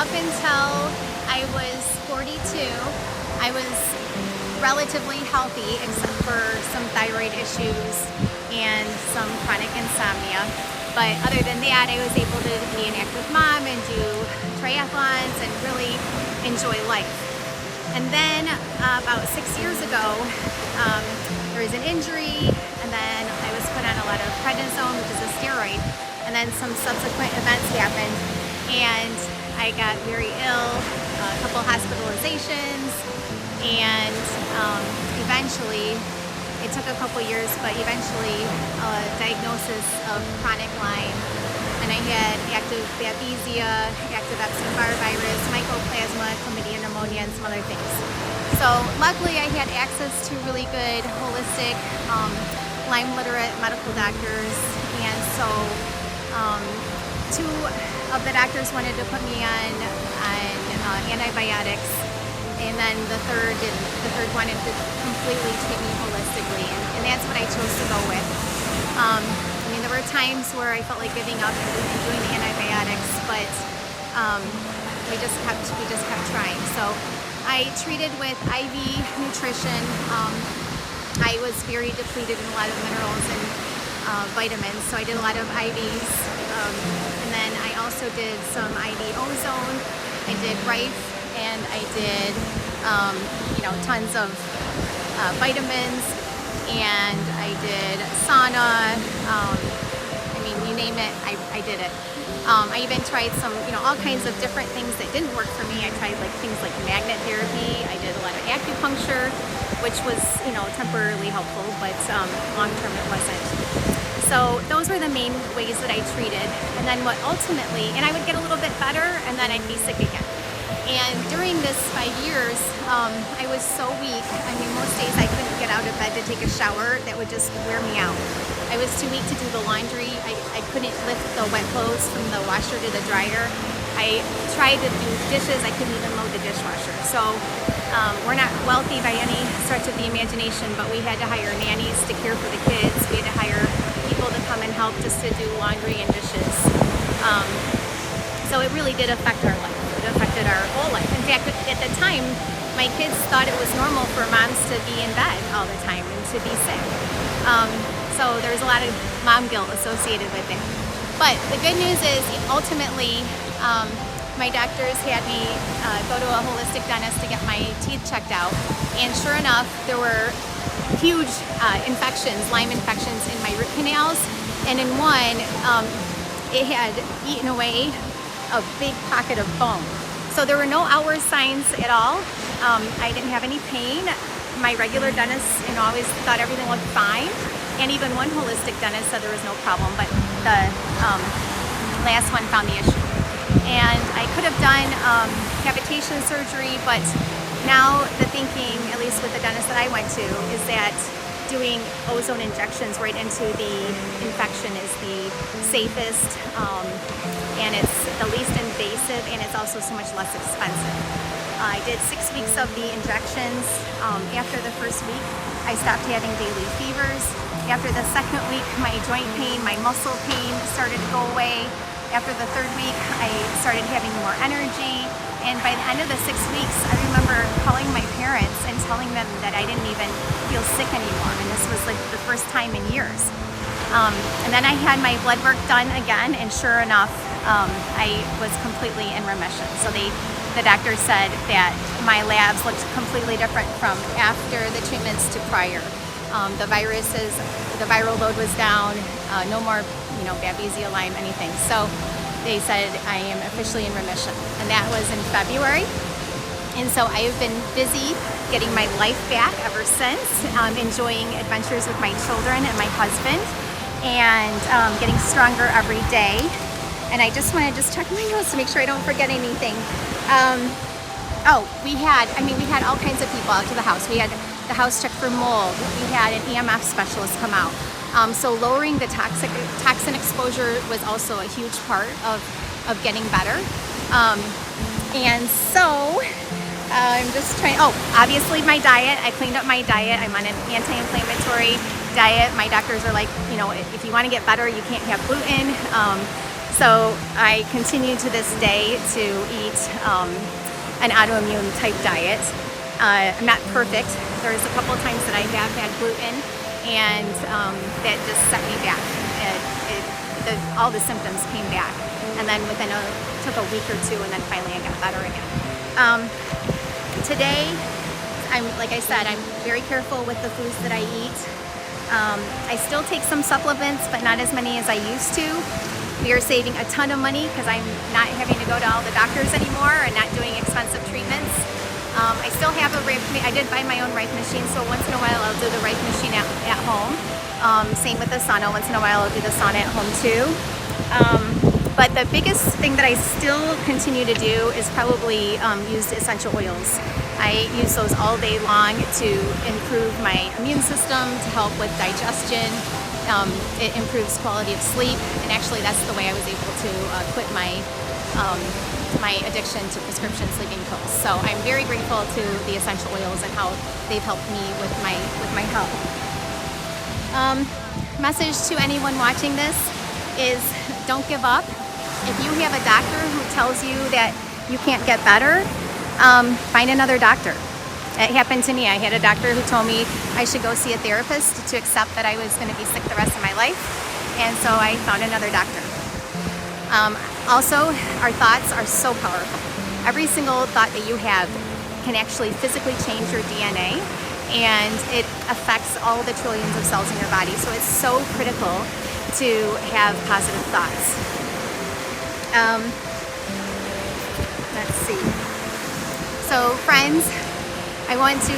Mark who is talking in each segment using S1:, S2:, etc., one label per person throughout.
S1: up until I was 42, I was relatively healthy except for some thyroid issues and some chronic insomnia. But other than that, I was able to be an active mom and do triathlons and really enjoy life. And then about 6 years ago, there was an injury, and then I was put on a lot of prednisone, which is a steroid, and then some subsequent events happened, and I got very ill, a couple hospitalizations, and eventually, it took a couple years, but eventually a diagnosis of chronic Lyme, and I had active babesia, active Epstein-Barr virus, mycoplasma, chlamydia, pneumonia, and some other things. So luckily I had access to really good holistic Lyme literate medical doctors, and so two of the doctors wanted to put me on antibiotics, and then the third wanted to completely treat me holistically, and that's what I chose to go with. I mean, there were times where I felt like giving up and doing the antibiotics, but we just kept trying. So I treated with IV nutrition. I was very depleted in a lot of minerals and vitamins, so I did a lot of IVs. And then I also did some IV Ozone. I did Rife, and I did tons of vitamins, and I did sauna. I mean, you name it, I did it. I even tried some, all kinds of different things that didn't work for me. I tried things like magnet therapy. I did a lot of acupuncture, which was, temporarily helpful, but long term it wasn't. So those were the main ways that I treated. And then what ultimately, and I would get a little bit better, and then I'd be sick again. And during this 5 years, I was so weak. I mean, most days I couldn't get out of bed to take a shower. That would just wear me out. I was too weak to do the laundry. I couldn't lift the wet clothes from the washer to the dryer. I tried to do dishes. I couldn't even load the dishwasher. So we're not wealthy by any stretch of the imagination, but we had to hire nannies to care for the kids. We had to hire people to come and help just to do laundry and dishes. So it really did affect our life. It affected our whole life. In fact, at the time, my kids thought it was normal for moms to be in bed all the time and to be sick. So there's a lot of mom guilt associated with it. But the good news is, ultimately, my doctors had me go to a holistic dentist to get my teeth checked out. And sure enough, there were huge infections, Lyme infections in my root canals. And in one, it had eaten away a big pocket of bone. So there were no outward signs at all. I didn't have any pain. My regular dentist, always thought everything looked fine. And even one holistic dentist said there was no problem, but the last one found the issue. And I could have done cavitation surgery, but now the thinking, at least with the dentist that I went to, is that doing ozone injections right into the infection is the safest, and it's the least invasive, and it's also so much less expensive. I did 6 weeks of the injections. After the first week, I stopped having daily fevers. After the second week, my joint pain, my muscle pain started to go away. After the third week, I started having more energy. And by the end of the 6 weeks, I remember calling my parents and telling them that I didn't even feel sick anymore. And this was like the first time in years. And then I had my blood work done again, and sure enough, I was completely in remission. So the doctor said that my labs looked completely different from after the treatments to prior. The viral load was down, no more, babesia, Lyme, anything. So they said I am officially in remission, and that was in February. And so I have been busy getting my life back ever since, enjoying adventures with my children and my husband, and getting stronger every day. And I just want to check my notes to make sure I don't forget anything. We had all kinds of people out to the house. We had the house checked for mold. We had an EMF specialist come out. So lowering the toxin exposure was also a huge part of getting better. And so I'm just trying, obviously my diet. I cleaned up my diet. I'm on an anti-inflammatory diet. My doctors are like, if you want to get better, you can't have gluten. So I continue to this day to eat an autoimmune type diet. I'm not perfect. There's a couple of times that I have had gluten, and that just set me back. All the symptoms came back, and then took a week or two, and then finally I got better again. Today, like I said, I'm very careful with the foods that I eat. I still take some supplements, but not as many as I used to. We are saving a ton of money because I'm not having to go to all the doctors anymore and not doing expensive treatments. I still have I did buy my own Rife machine, so once in a while I'll do the Rife machine at home. Same with the sauna. Once in a while I'll do the sauna at home too. But the biggest thing that I still continue to do is probably use essential oils. I use those all day long to improve my immune system, to help with digestion. It improves quality of sleep, and actually that's the way I was able to quit my addiction to prescription sleeping pills. So I'm very grateful to the essential oils and how they've helped me with my health. Message to anyone watching this is don't give up. If you have a doctor who tells you that you can't get better, find another doctor. It happened to me. I had a doctor who told me I should go see a therapist to accept that I was going to be sick the rest of my life, and so I found another doctor. Also, our thoughts are so powerful. Every single thought that you have can actually physically change your DNA, and it affects all the trillions of cells in your body. So it's so critical to have positive thoughts. Let's see. So friends, I want to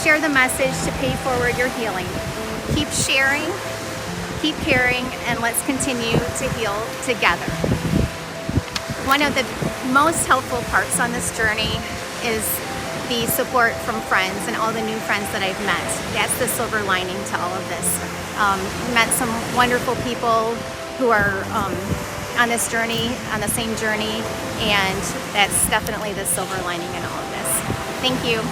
S1: share the message to pay forward your healing. Keep sharing, keep caring, and let's continue to heal together. One of the most helpful parts on this journey is the support from friends and all the new friends that I've met. That's the silver lining to all of this. Met some wonderful people who are on this journey, on the same journey, and that's definitely the silver lining in all of this. Thank you.